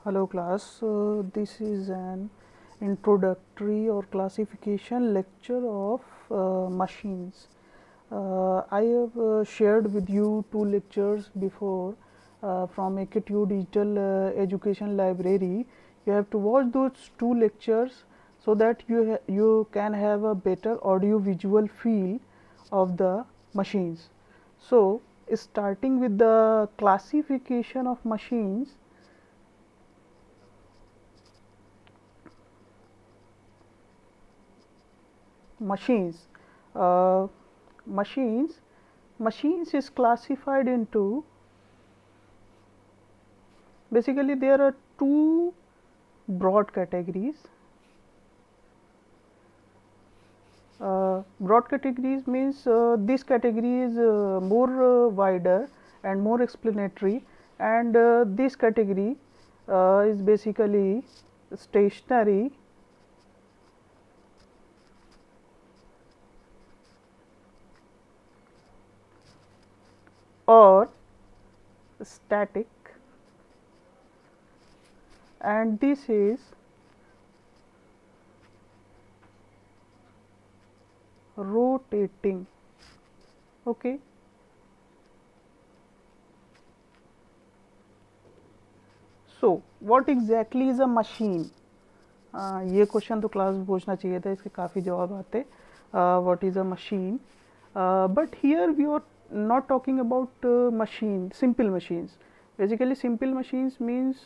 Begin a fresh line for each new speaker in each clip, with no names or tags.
Hello class, this is an introductory or classification lecture of machines. I have shared with you two lectures before from AKTU Digital Education Library. You have to watch those two lectures so that you can have a better audio visual feel of the machines. So, starting with the classification of machines. Machines uh, machines is classified into, basically there are two broad categories. Broad categories means this category is more wider and more explanatory, and this category is basically stationary or static, and this is rotating. Okay. So what exactly is a machine? ये question तो class में पूछना चाहिए था, इसके काफ़ी जवाब आते. What is a machine? But here we are not talking about machine, simple machines. Basically simple machines means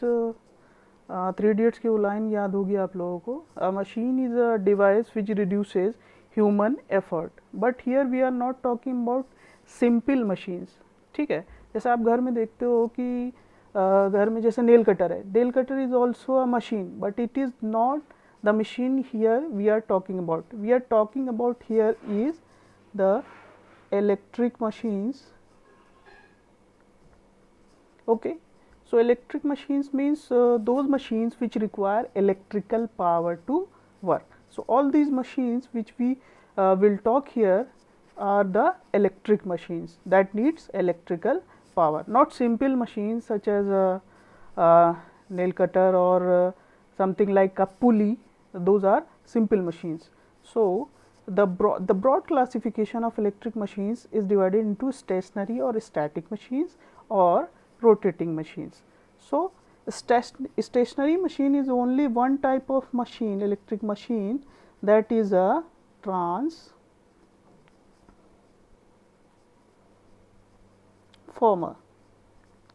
three idiots की वो लाइन याद होगी आप लोगों को. A machine is a device which reduces human effort. But here we are not talking about simple machines. ठीक है, जैसे आप घर में देखते हो कि घर में जैसे नेल कटर है. Nail cutter is also a machine, but it is not the machine here we are talking about. We are talking about here is the electric machines. Okay, so electric machines means those machines which require electrical power to work. So all these machines which we will talk here are the electric machines that needs electrical power, not simple machines such as a nail cutter or something like a pulley. Those are simple machines. So the broad classification of electric machines is divided into stationary or static machines or rotating machines. So stationary machine is only one type of machine, electric machine, that is a transformer.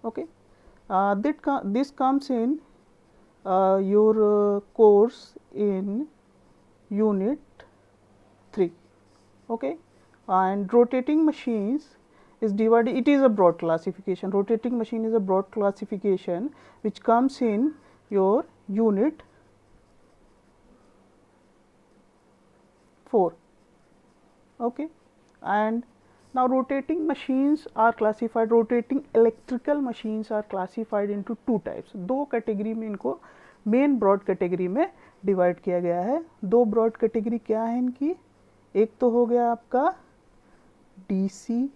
Okay, this comes in your course in unit 3. Okay, and rotating machines is divided, it is a broad classification. Rotating machine is a broad classification which comes in your unit 4. Okay, and now rotating machines are classified, rotating electrical machines are classified into two types. दो category में इनको main broad category में divide किया गया है. दो broad category क्या है इनकी? एक तो हो गया आपका डीसी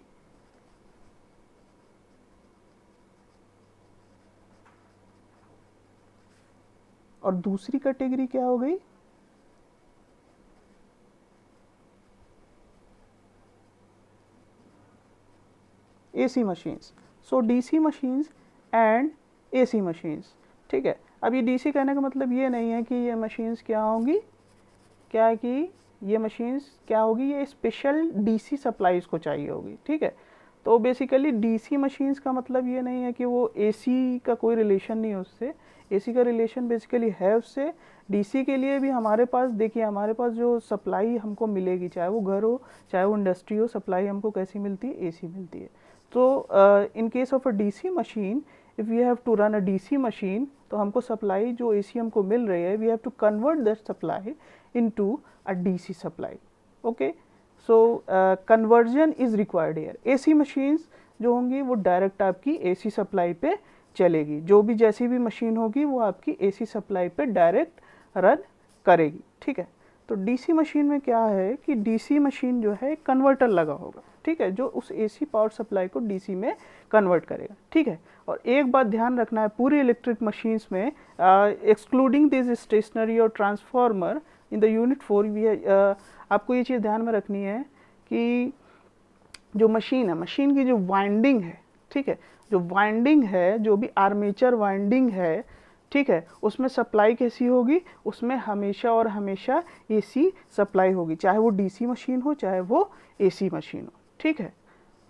और दूसरी कैटेगरी क्या हो गई? AC machines. So DC machines and AC machines. ठीक है, अब ये डीसी कहने का मतलब ये नहीं है कि ये मशीन्स क्या होंगी, क्या है कि ये मशीन्स क्या होगी, ये स्पेशल डीसी सप्लाई इसको चाहिए होगी. ठीक है, तो बेसिकली डीसी मशीन्स का मतलब ये नहीं है कि वो एसी का कोई रिलेशन नहीं है उससे. एसी का रिलेशन बेसिकली है उससे. डीसी के लिए भी हमारे पास, देखिए हमारे पास जो सप्लाई हमको मिलेगी, चाहे वो घर हो चाहे वो इंडस्ट्री हो, सप्लाई हमको कैसी मिलती है? एसी मिलती है. तो in case of a DC machine, if we have to run a DC machine, तो हमको सप्लाई जो एसी हमको मिल रही है, we have to convert that supply into a DC supply. Okay, so conversion is required here. AC machines जो होंगी वो डायरेक्ट आपकी एसी सप्लाई पे चलेगी. जो भी जैसी भी मशीन होगी वो आपकी एसी सप्लाई पे डायरेक्ट रन करेगी. ठीक है, तो डीसी मशीन में क्या है कि डीसी मशीन जो है कन्वर्टर लगा होगा, ठीक है, जो उस एसी पावर सप्लाई को डीसी में कन्वर्ट करेगा, ठीक है। और एक बात ध्यान रखना है, पूरी इलेक्ट्रिक मशीन्स में एक्सक्लूडिंग दिस स्टेशनरी और ट्रांसफार्मर इन द यूनिट 4 आपको ये चीज़ ध्यान में रखनी है कि जो मशीन है, मशीन की जो वाइंडिंग है, ठीक है, जो वाइंडिंग है, जो भी आर्मेचर वाइंडिंग है, ठीक है, उसमें सप्लाई कैसी होगी, उसमें हमेशा और हमेशा एसी सप्लाई होगी, चाहे वो डीसी मशीन हो चाहे वो एसी मशीन हो, ठीक है।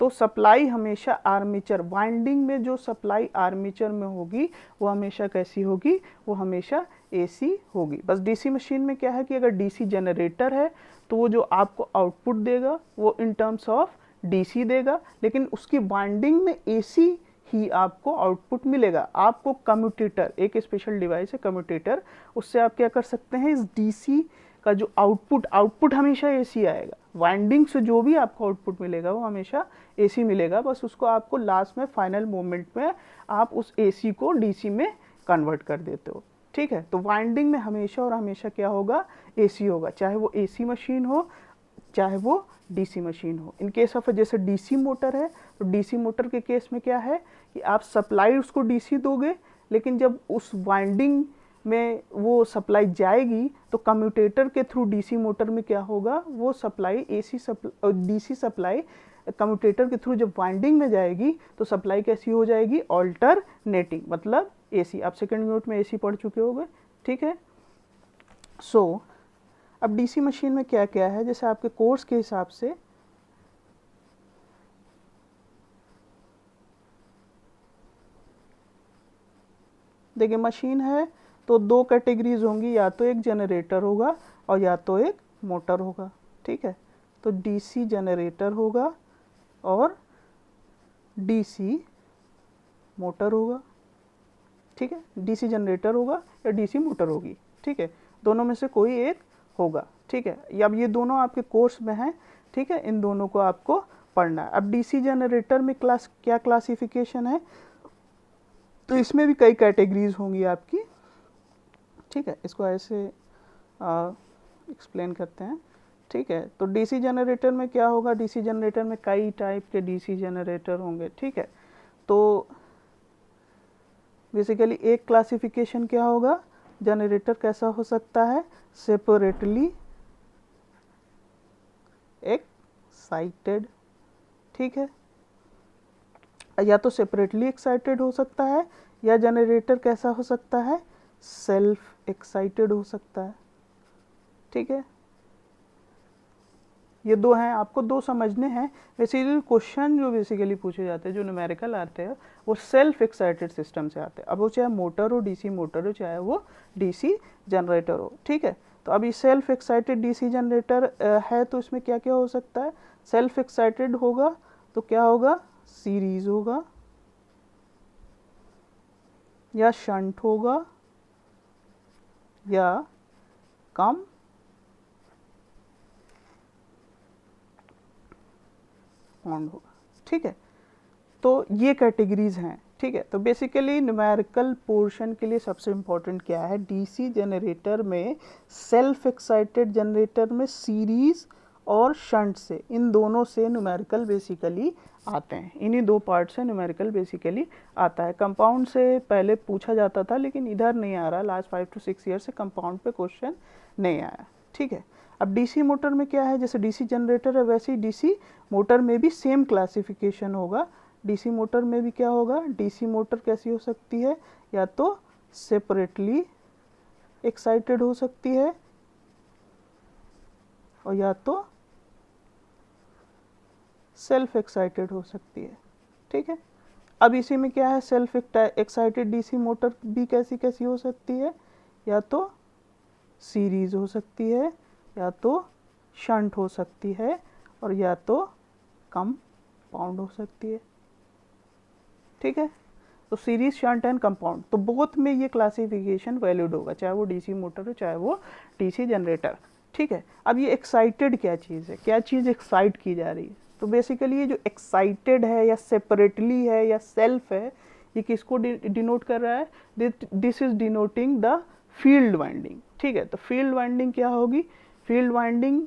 तो सप्लाई हमेशा आर्मेचर वाइंडिंग में जो सप्लाई आर्मेचर में होगी वो हमेशा कैसी होगी, वो हमेशा एसी होगी। बस डीसी मशीन में क्या है कि अगर डीसी जनरेटर है तो वो जो आपको आउटपुट देगा वो इन टर्म्स ऑफ डीसी देगा, लेकिन उसकी वाइंडिंग में एसी ही आपको आउटपुट मिलेगा। आपको कम्यूटेटर, एक स्पेशल डिवाइस है कम्यूटेटर, उससे आप क्या कर सकते हैं, इस डीसी का जो आउटपुट हमेशा एसी आएगा, वाइंडिंग से जो भी आपको आउटपुट मिलेगा वो हमेशा एसी मिलेगा, बस उसको आपको लास्ट में फाइनल मोमेंट में आप उस एसी को डीसी में कन्वर्ट कर देते हो, ठीक है। तो वाइंडिंग में हमेशा और हमेशा क्या होगा, एसी होगा, चाहे वो एसी मशीन हो चाहे वो डीसी मशीन हो। इन केस ऑफ जैसे डीसी मोटर है तो डीसी मोटर के केस में क्या है कि आप सप्लाई उसको डीसी दोगे, लेकिन जब उस वाइंडिंग में वो सप्लाई जाएगी तो कम्यूटेटर के थ्रू डीसी मोटर में क्या होगा, वो supply AC supply DC supply commutator के थ्रू जब वाइंडिंग में जाएगी तो सप्लाई कैसी हो जाएगी, ऑल्टरनेटिंग, मतलब एसी। आप सेकंड यूनिट में एसी पढ़ चुके होंगे, ठीक है। सो अब डीसी मशीन में क्या क्या है, जैसे आपके कोर्स के हिसाब से देखिए मशीन है तो दो कैटेगरीज होंगी, या तो एक जनरेटर होगा और या तो एक मोटर होगा, ठीक है। तो डीसी जनरेटर होगा और डीसी मोटर होगा, ठीक है। डीसी जनरेटर होगा या डीसी मोटर होगी, ठीक है, दोनों में से कोई एक होगा, ठीक है। अब ये दोनों आपके कोर्स में हैं, ठीक है, इन दोनों को आपको पढ़ना है। अब डीसी जनरेटर में क्या क्लासिफिकेशन है, तो इसमें भी कई कैटेगरीज होंगी आपकी, ठीक है। इसको ऐसे एक्सप्लेन करते हैं, ठीक है। तो डीसी जनरेटर में क्या होगा, डीसी जनरेटर में कई टाइप के डीसी जनरेटर होंगे, ठीक है। तो बेसिकली एक क्लासिफिकेशन क्या होगा, जनरेटर कैसा हो सकता है, सेपरेटली एक्साइटेड, ठीक है, या तो सेपरेटली एक्साइटेड हो सकता है, या जनरेटर कैसा हो सकता है, सेल्फ एक्साइटेड हो सकता है, ठीक है। ये दो हैं, आपको दो समझने हैं। बेसिकली क्वेश्चन जो बेसिकली पूछे जाते हैं, जो न्यूमेरिकल आते हैं, वो सेल्फ एक्साइटेड सिस्टम से आते हैं। अब वो चाहे मोटर हो, डीसी मोटर हो, चाहे वो डीसी जनरेटर हो, ठीक है। तो अभी सेल्फ एक्साइटेड डीसी जनरेटर है तो इसमें क्या क्या हो सकता है, सेल्फ एक्साइटेड होगा तो क्या होगा, सीरीज होगा या शंट होगा या कम पाउंड होगा, ठीक है। तो ये कैटेगरीज हैं, ठीक है। तो बेसिकली न्यूमेरिकल पोर्शन के लिए सबसे इम्पोर्टेंट क्या है, डीसी जनरेटर में सेल्फ एक्साइटेड जनरेटर में सीरीज और शंट से, इन दोनों से न्यूमेरिकल बेसिकली आते हैं, इन्हीं दो पार्ट से न्यूमेरिकल बेसिकली आता है। कंपाउंड से पहले पूछा जाता था लेकिन इधर नहीं आ रहा, लास्ट 5 to 6 ईयर से कंपाउंड पे क्वेश्चन नहीं आया, ठीक है। अब डीसी मोटर में क्या है, जैसे डीसी जनरेटर है वैसे ही डीसी मोटर में भी सेम क्लासिफिकेशन होगा। डीसी मोटर में भी क्या होगा, डीसी मोटर कैसी हो सकती है, या तो सेपरेटली एक्साइटेड हो सकती है और या तो सेल्फ एक्साइटेड हो सकती है, ठीक है। अब इसी में क्या है, सेल्फ एक्साइटेड डीसी मोटर भी कैसी कैसी हो सकती है, या तो सीरीज हो सकती है, या तो शंट हो सकती है, और या तो कंपाउंड हो सकती है, ठीक है। तो सीरीज, शंट एंड कंपाउंड, तो बोथ में ये क्लासिफिकेशन वैलिड होगा, चाहे वो डीसी मोटर हो चाहे वो डीसी जनरेटर, ठीक है। अब ये एक्साइटेड क्या चीज़ है, क्या चीज़ एक्साइट की जा रही है, तो बेसिकली ये जो एक्साइटेड है या सेपरेटली है या सेल्फ है, ये किसको डिनोट कर रहा है, this is denoting the field winding, ठीक है। तो फील्ड वाइंडिंग क्या होगी, फील्ड वाइंडिंग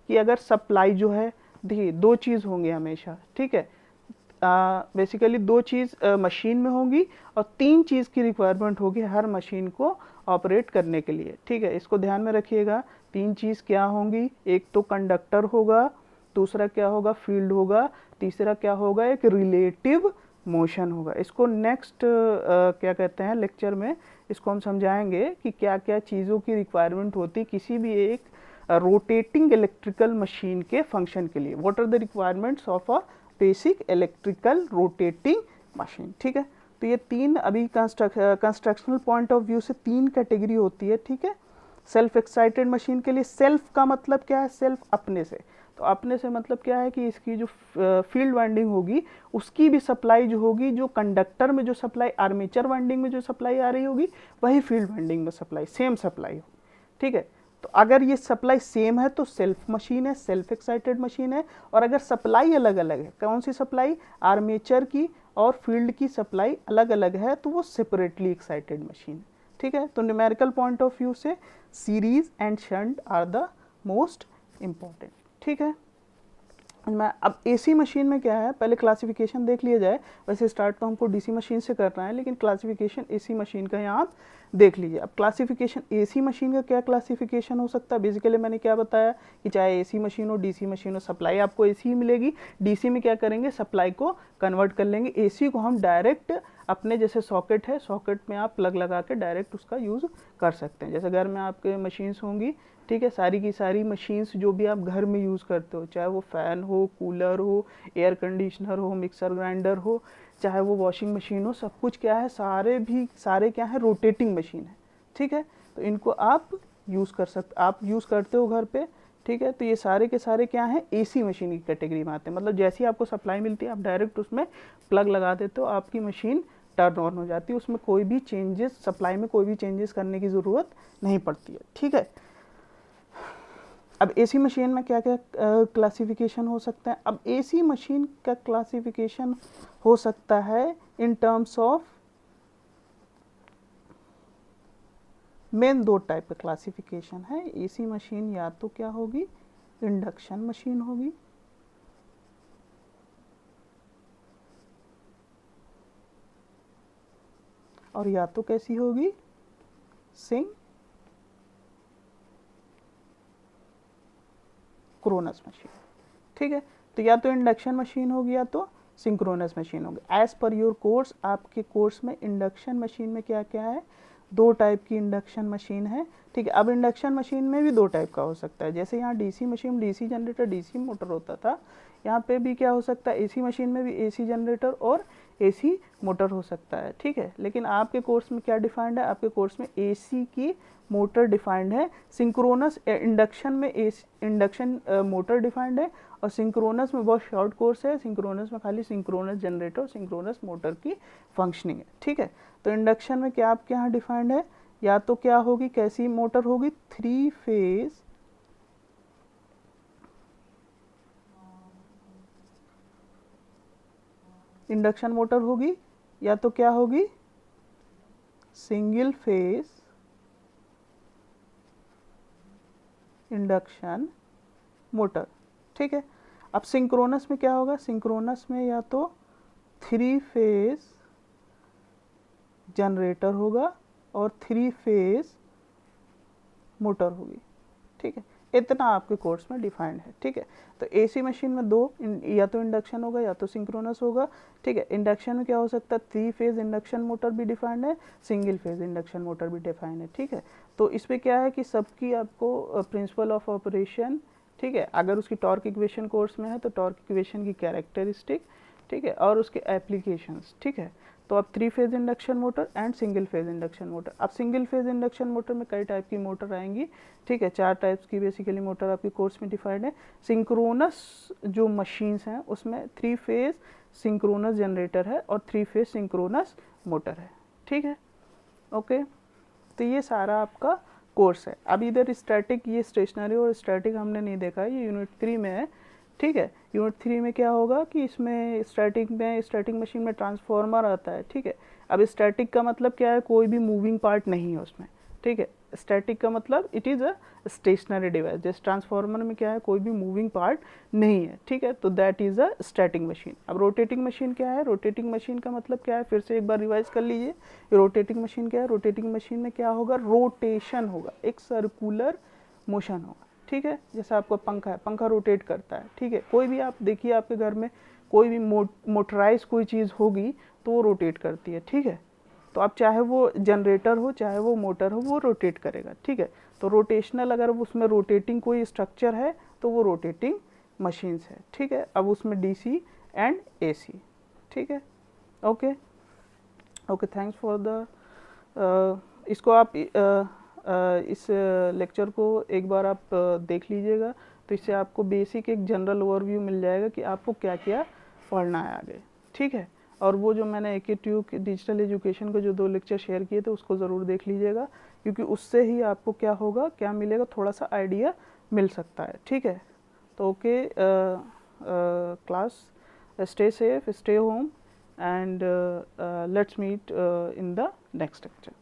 की अगर सप्लाई जो है, देखिए दो चीज़ होंगे हमेशा, ठीक है, बेसिकली दो चीज़ मशीन में होंगी और तीन चीज़ की रिक्वायरमेंट होगी हर मशीन को ऑपरेट करने के लिए, ठीक है, इसको ध्यान में रखिएगा। तीन चीज़ क्या होंगी, एक तो कंडक्टर होगा, दूसरा क्या होगा, फील्ड होगा, तीसरा क्या होगा, एक रिलेटिव मोशन होगा। इसको नेक्स्ट क्या कहते हैं लेक्चर में इसको हम समझाएंगे कि क्या क्या चीज़ों की रिक्वायरमेंट होती किसी भी एक रोटेटिंग इलेक्ट्रिकल मशीन के फंक्शन के लिए। What are the requirements of a basic electrical rotating machine, ठीक है। तो ये तीन अभी कंस्ट्रक्शनल पॉइंट ऑफ व्यू से तीन कैटेगरी होती है, ठीक है। सेल्फ एक्साइटेड मशीन के लिए, सेल्फ का मतलब क्या है, सेल्फ अपने से, तो अपने से मतलब क्या है कि इसकी जो फील्ड वाइंडिंग होगी उसकी भी सप्लाई जो होगी, जो कंडक्टर में जो सप्लाई, आर्मेचर वाइंडिंग में जो सप्लाई आ रही होगी वही फील्ड वाइंडिंग में सप्लाई, सेम सप्लाई होगी, ठीक है। तो अगर ये सप्लाई सेम है तो सेल्फ मशीन है, सेल्फ एक्साइटेड मशीन है। और अगर सप्लाई अलग अलग है, कौन सी सप्लाई, आर्मेचर की और फील्ड की सप्लाई अलग अलग है, तो वो सेपरेटली एक्साइटेड मशीन है, ठीक है। तो न्यूमेरिकल पॉइंट ऑफ व्यू से series and shunt are the most important, ठीक है। मैं अब एसी मशीन में क्या है, पहले क्लासिफिकेशन देख लिया जाए। वैसे स्टार्ट तो हमको डीसी मशीन से करना है, लेकिन क्लासिफिकेशन एसी मशीन का यहाँ आप देख लीजिए। अब क्लासिफिकेशन एसी मशीन का क्या क्लासिफिकेशन हो सकता है, बेसिकली मैंने क्या बताया कि चाहे एसी मशीन हो डीसी मशीन हो, सप्लाई आपको एसी ही मिलेगी। डीसी में क्या करेंगे, सप्लाई को कन्वर्ट कर लेंगे। एसी को हम डायरेक्ट अपने जैसे सॉकेट है, सॉकेट में आप प्लग लगा के डायरेक्ट उसका यूज़ कर सकते हैं। जैसे घर में आपके मशीन्स होंगी, ठीक है, सारी की सारी मशीन्स जो भी आप घर में यूज़ करते हो, चाहे वो फ़ैन हो, कूलर हो, एयर कंडीशनर हो, मिक्सर ग्राइंडर हो, चाहे वो वॉशिंग मशीन हो, सब कुछ क्या है, सारे क्या है, रोटेटिंग मशीन है, ठीक है। तो इनको आप यूज़ कर सकते, आप यूज़ करते हो घर पे, ठीक है। तो ये सारे के सारे क्या हैं, एसी मशीन की कैटेगरी में आते हैं। मतलब जैसी आपको सप्लाई मिलती है आप डायरेक्ट उसमें प्लग लगा देते हो, आपकी मशीन टर्न ऑन हो जाती है, उसमें कोई भी चेंजेस, सप्लाई में कोई भी चेंजेस करने की ज़रूरत नहीं पड़ती है, ठीक है। अब एसी मशीन में क्या क्या क्लासिफिकेशन हो सकता है। अब एसी मशीन का क्लासिफिकेशन हो सकता है इन टर्म्स ऑफ मेन दो टाइप का क्लासिफिकेशन है। एसी मशीन या तो क्या होगी, इंडक्शन मशीन होगी, और या तो कैसी होगी, सिंक्रोनस मशीन, ठीक है। तो या तो इंडक्शन मशीन होगी या तो सिंक्रोनस मशीन होगी। एज पर योर कोर्स, आपके कोर्स में इंडक्शन मशीन में क्या क्या है, दो टाइप की इंडक्शन मशीन है, ठीक है। अब इंडक्शन मशीन में भी दो टाइप का हो सकता है, जैसे यहाँ DC machine, DC generator, DC motor होता था, यहाँ पे भी क्या हो सकता है, एसी मशीन में भी एसी जनरेटर और एसी मोटर हो सकता है, ठीक है। लेकिन आपके कोर्स में क्या डिफाइंड है, आपके कोर्स में एसी की मोटर डिफाइंड है, सिंक्रोनस इंडक्शन में इंडक्शन मोटर डिफाइंड है, और सिंक्रोनस में बहुत शॉर्ट कोर्स है, सिंक्रोनस में खाली सिंक्रोनस जनरेटर और सिंक्रोनस मोटर की फंक्शनिंग है, ठीक है। तो इंडक्शन में क्या आपके यहाँ डिफाइंड है, या तो क्या होगी, कैसी मोटर होगी, 3 फेज इंडक्शन मोटर होगी, या तो क्या होगी, सिंगल फेज इंडक्शन मोटर, ठीक है। अब सिंक्रोनस में क्या होगा, सिंक्रोनस में या तो 3 फेज जनरेटर होगा और 3 फेज मोटर होगी, ठीक है। इतना आपके कोर्स में डिफाइंड है, ठीक है। तो एसी मशीन में दो, या तो इंडक्शन होगा या तो सिंक्रोनस होगा, ठीक है। इंडक्शन में क्या हो सकता है, 3 फेज इंडक्शन मोटर भी डिफाइंड है, सिंगल फेज इंडक्शन मोटर भी डिफाइंड है, ठीक है। तो इसमें क्या है कि सबकी आपको प्रिंसिपल ऑफ ऑपरेशन, ठीक है, अगर उसकी टॉर्क इक्वेशन कोर्स में है तो टॉर्क इक्वेशन की कैरेक्टरिस्टिक, ठीक है, और उसके एप्लीकेशंस, ठीक है। तो अब 3 phase induction motor and single phase induction motor. अब सिंगल फेज इंडक्शन मोटर में कई टाइप की मोटर आएंगी, ठीक है, 4 टाइप्स की बेसिकली मोटर आपके कोर्स में डिफाइंड है। सिंक्रोनस जो मशीन्स हैं उसमें 3 फेज सिंक्रोनस जनरेटर है और 3 फेज सिंक्रोनस मोटर है, ठीक है, ओके। तो ये सारा आपका कोर्स है। अब इधर स्टैटिक, ये स्टेशनरी और स्टैटिक हमने नहीं देखा है, ये यूनिट 3 में है, ठीक है। यूनिट 3 में क्या होगा कि इसमें स्टैटिक मशीन में ट्रांसफार्मर आता है, ठीक है। अब स्टैटिक का मतलब क्या है, कोई भी मूविंग पार्ट नहीं है उसमें, ठीक है। स्टैटिक का मतलब it is a stationary device, जैसे ट्रांसफार्मर में क्या है, कोई भी मूविंग पार्ट नहीं है, ठीक है, तो that is a static machine. अब रोटेटिंग मशीन क्या है, रोटेटिंग मशीन का मतलब क्या है, फिर से एक बार रिवाइज कर लीजिए। रोटेटिंग मशीन क्या है, रोटेटिंग मशीन में क्या होगा, रोटेशन होगा, एक सर्कुलर मोशन होगा, ठीक है। जैसे आपका पंखा है, पंखा रोटेट करता है, ठीक है। कोई भी आप देखिए आपके घर में कोई भी मोटराइज कोई चीज़ होगी तो वो रोटेट करती है, ठीक है। तो अब चाहे वो जनरेटर हो चाहे वो मोटर हो, वो रोटेट करेगा, ठीक है। तो रोटेशनल, अगर उसमें रोटेटिंग कोई स्ट्रक्चर है तो वो रोटेटिंग मशीन्स है, ठीक है। अब उसमें डीसी एंड एसी, ठीक है। Okay okay, thanks for the इसको आप इस लेक्चर को एक बार आप देख लीजिएगा, तो इससे आपको बेसिक एक जनरल ओवरव्यू मिल जाएगा कि आपको क्या क्या पढ़ना है आगे, ठीक है। और वो जो मैंने AKTU डिजिटल एजुकेशन के जो 2 लेक्चर शेयर किए थे उसको ज़रूर देख लीजिएगा, क्योंकि उससे ही आपको क्या होगा, क्या मिलेगा, थोड़ा सा आइडिया मिल सकता है, ठीक है। तो okay class, stay safe, stay home, and let's meet in the next lecture.